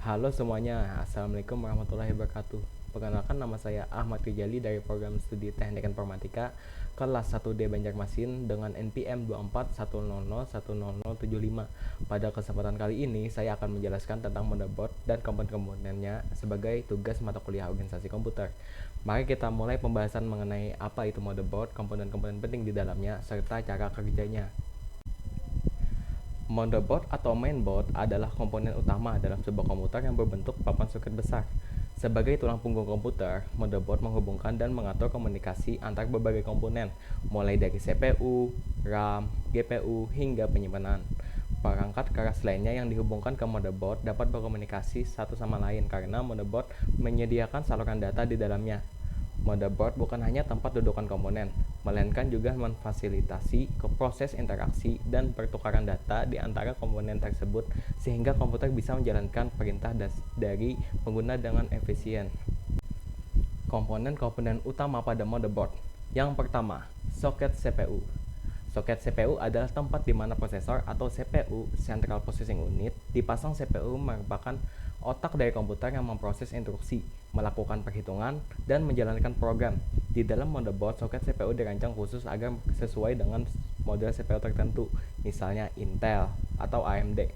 Halo semuanya, Assalamualaikum warahmatullahi wabarakatuh. Perkenalkan, nama saya Ahmad Rijali dari program studi Teknik Informatika kelas 1D Banjarmasin dengan NPM 24100100075. Pada kesempatan kali ini, saya akan menjelaskan tentang motherboard dan komponen-komponennya sebagai tugas mata kuliah organisasi komputer. Mari kita mulai pembahasan mengenai apa itu motherboard, komponen-komponen penting di dalamnya, serta cara kerjanya. Motherboard atau mainboard adalah komponen utama dalam sebuah komputer yang berbentuk papan sirkuit besar. Sebagai tulang punggung komputer, motherboard menghubungkan dan mengatur komunikasi antar berbagai komponen, mulai dari CPU, RAM, GPU, hingga penyimpanan. Perangkat keras lainnya yang dihubungkan ke motherboard dapat berkomunikasi satu sama lain karena motherboard menyediakan saluran data di dalamnya. Motherboard bukan hanya tempat dudukan komponen, melainkan juga memfasilitasi proses interaksi dan pertukaran data di antara komponen tersebut sehingga komputer bisa menjalankan perintah dari pengguna dengan efisien. Komponen-komponen utama pada motherboard. Yang pertama, soket CPU. Soket CPU adalah tempat di mana prosesor atau CPU (Central Processing Unit) dipasang. CPU merupakan otak dari komputer yang memproses instruksi, melakukan perhitungan, dan menjalankan program. Di dalam motherboard, soket CPU dirancang khusus agar sesuai dengan model CPU tertentu, misalnya Intel atau AMD.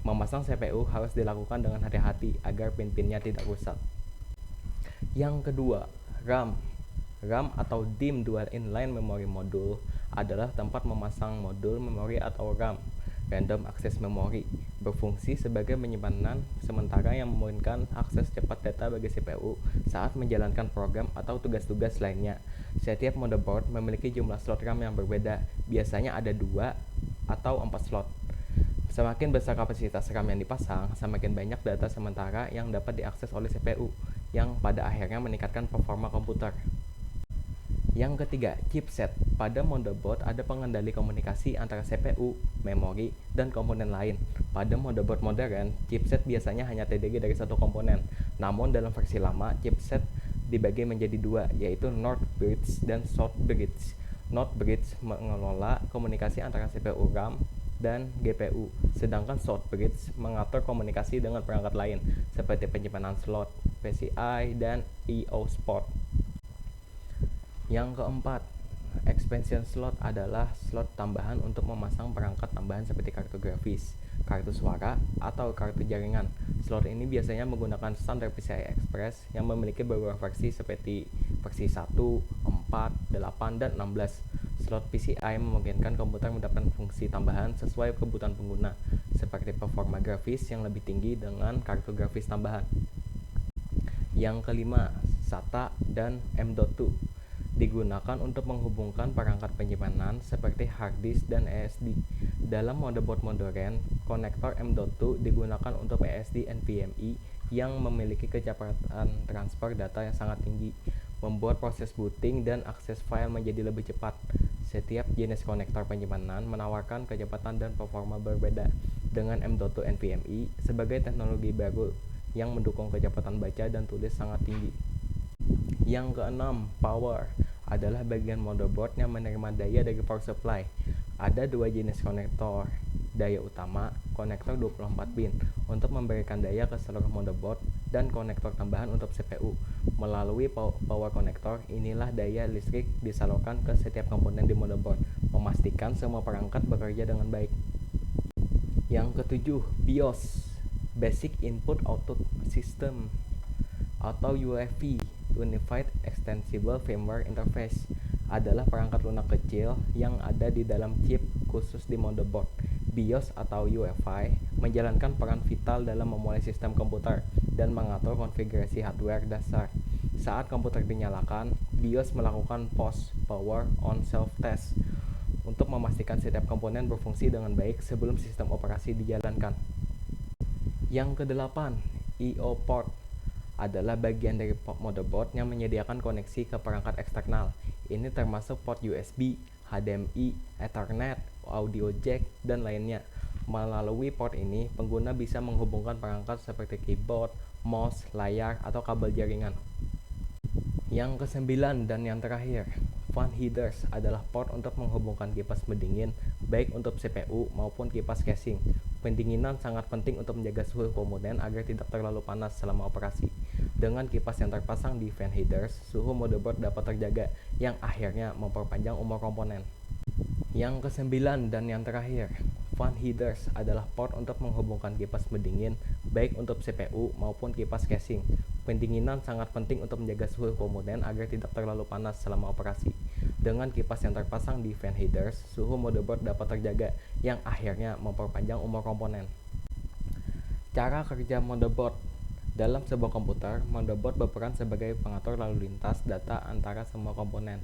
Memasang CPU harus dilakukan dengan hati-hati agar pin-pinnya tidak rusak. Yang kedua, RAM. RAM atau DIMM Dual Inline Memory Module adalah tempat memasang modul memori atau RAM, Random Access Memory, berfungsi sebagai penyimpanan sementara yang memungkinkan akses cepat data bagi CPU saat menjalankan program atau tugas-tugas lainnya. Setiap motherboard memiliki jumlah slot RAM yang berbeda, biasanya ada 2 atau 4 slot. Semakin besar kapasitas RAM yang dipasang, semakin banyak data sementara yang dapat diakses oleh CPU, yang pada akhirnya meningkatkan performa komputer. Yang ketiga, chipset. Pada motherboard ada pengendali komunikasi antara CPU, memori, dan komponen lain. Pada motherboard modern, chipset biasanya hanya terdiri dari satu komponen. Namun dalam versi lama, chipset dibagi menjadi 2, yaitu North Bridge dan South Bridge. North Bridge mengelola komunikasi antara CPU, RAM, dan GPU, sedangkan South Bridge mengatur komunikasi dengan perangkat lain seperti penyimpanan slot, PCI, dan I/O port. Yang keempat, expansion slot adalah slot tambahan untuk memasang perangkat tambahan seperti kartu grafis, kartu suara, atau kartu jaringan. Slot ini biasanya menggunakan standar PCI Express yang memiliki beberapa versi seperti versi 1, 4, 8, dan 16. Slot PCI memungkinkan komputer mendapatkan fungsi tambahan sesuai kebutuhan pengguna, seperti performa grafis yang lebih tinggi dengan kartu grafis tambahan. Yang kelima, SATA dan M.2 digunakan untuk menghubungkan perangkat penyimpanan seperti hard disk dan SSD. Dalam motherboard modern, konektor M.2 digunakan untuk SSD NVMe yang memiliki kecepatan transfer data yang sangat tinggi, membuat proses booting dan akses file menjadi lebih cepat. Setiap jenis konektor penyimpanan menawarkan kecepatan dan performa berbeda. Dengan M.2 NVMe sebagai teknologi baru yang mendukung kecepatan baca dan tulis sangat tinggi. Yang keenam, power adalah bagian motherboard yang menerima daya dari power supply. Ada 2 jenis konektor daya utama, konektor 24 pin untuk memberikan daya ke seluruh motherboard, dan konektor tambahan untuk CPU. Melalui power konektor, inilah daya listrik disalurkan ke setiap komponen di motherboard, memastikan semua perangkat bekerja dengan baik. Yang ketujuh, BIOS, Basic Input Output System, atau UEFI, Unified Extensible Firmware Interface, adalah perangkat lunak kecil yang ada di dalam chip khusus di motherboard. BIOS atau UEFI menjalankan peran vital dalam memulai sistem komputer dan mengatur konfigurasi hardware dasar. Saat komputer dinyalakan, BIOS melakukan post power on self test untuk memastikan setiap komponen berfungsi dengan baik sebelum sistem operasi dijalankan. Yang kedelapan, I/O port adalah bagian dari motherboard yang menyediakan koneksi ke perangkat eksternal. Ini termasuk port USB, HDMI, Ethernet, audio jack, dan lainnya. Melalui port ini, pengguna bisa menghubungkan perangkat seperti keyboard, mouse, layar, atau kabel jaringan. Yang kesembilan dan yang terakhir, Fan headers adalah port untuk menghubungkan kipas pendingin, baik untuk CPU maupun kipas casing. Pendinginan sangat penting untuk menjaga suhu komponen agar tidak terlalu panas selama operasi. Dengan kipas yang terpasang di fan headers, suhu motherboard dapat terjaga, yang akhirnya memperpanjang umur komponen. Yang kesembilan dan yang terakhir, fan headers adalah port untuk menghubungkan kipas pendingin, baik untuk CPU maupun kipas casing. Pendinginan sangat penting untuk menjaga suhu komponen agar tidak terlalu panas selama operasi. Dengan kipas yang terpasang di fan headers, suhu motherboard dapat terjaga, yang akhirnya memperpanjang umur komponen. Cara kerja motherboard. Dalam sebuah komputer, motherboard berperan sebagai pengatur lalu lintas data antara semua komponen.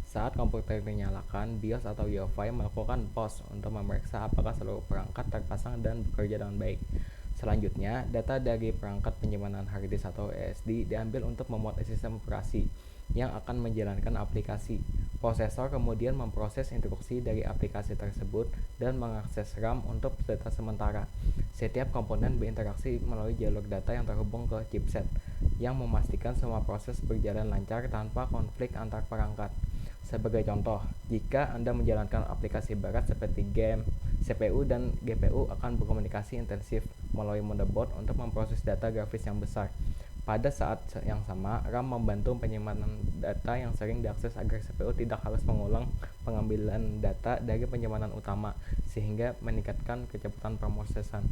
Saat komputer dinyalakan, BIOS atau UEFI melakukan pause untuk memeriksa apakah seluruh perangkat terpasang dan bekerja dengan baik. Selanjutnya, data dari perangkat penyimpanan hard disk atau SSD diambil untuk memuat sistem operasi yang akan menjalankan aplikasi. Prosesor kemudian memproses instruksi dari aplikasi tersebut dan mengakses RAM untuk data sementara. Setiap komponen berinteraksi melalui jalur data yang terhubung ke chipset, yang memastikan semua proses berjalan lancar tanpa konflik antar perangkat. Sebagai contoh, jika Anda menjalankan aplikasi berat seperti game, CPU dan GPU akan berkomunikasi intensif melalui motherboard untuk memproses data grafis yang besar. Pada saat yang sama, RAM membantu penyimpanan data yang sering diakses agar CPU tidak harus mengulang pengambilan data dari penyimpanan utama, sehingga meningkatkan kecepatan pemrosesan.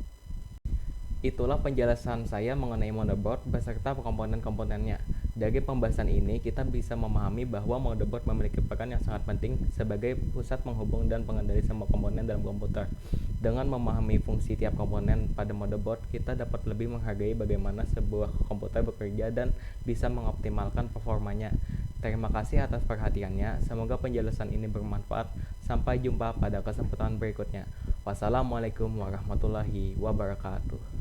Itulah penjelasan saya mengenai motherboard beserta komponen-komponennya. Dari pembahasan ini, kita bisa memahami bahwa motherboard memiliki peran yang sangat penting sebagai pusat penghubung dan pengendali semua komponen dalam komputer. Dengan memahami fungsi tiap komponen pada motherboard, kita dapat lebih menghargai bagaimana sebuah komputer bekerja dan bisa mengoptimalkan performanya. Terima kasih atas perhatiannya. Semoga penjelasan ini bermanfaat. Sampai jumpa pada kesempatan berikutnya. Wassalamualaikum warahmatullahi wabarakatuh.